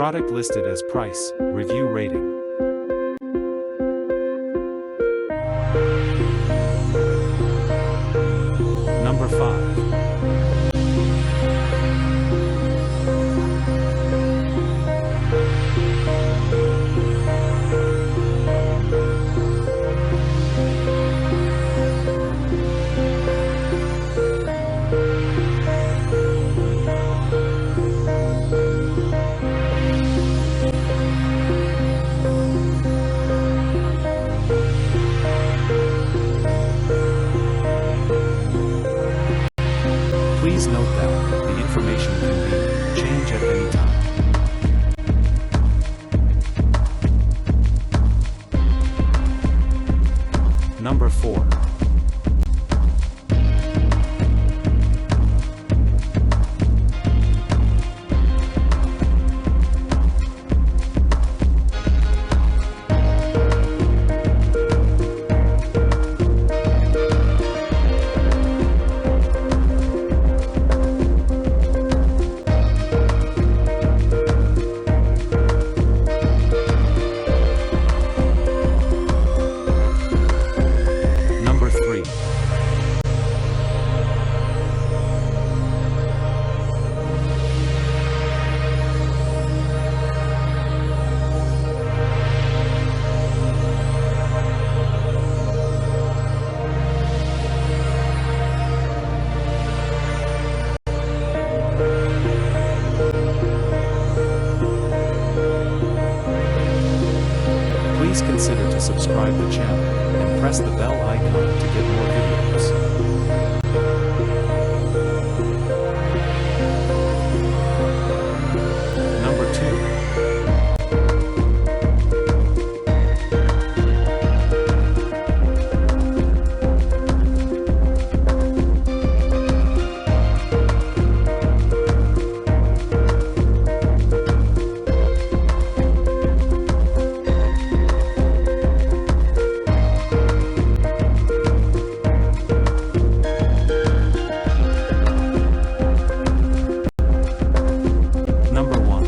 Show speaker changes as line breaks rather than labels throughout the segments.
Product listed as price, review rating. Number 5. Please note that the information can be changed at any time. Number 4. Number 3. Please consider to subscribe the channel and press the bell icon to get more videos. Number 2. Number 1.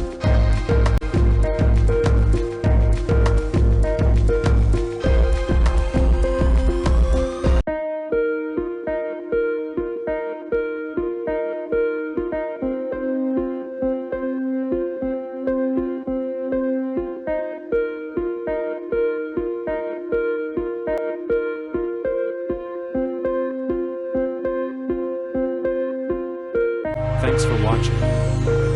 Thanks for watching.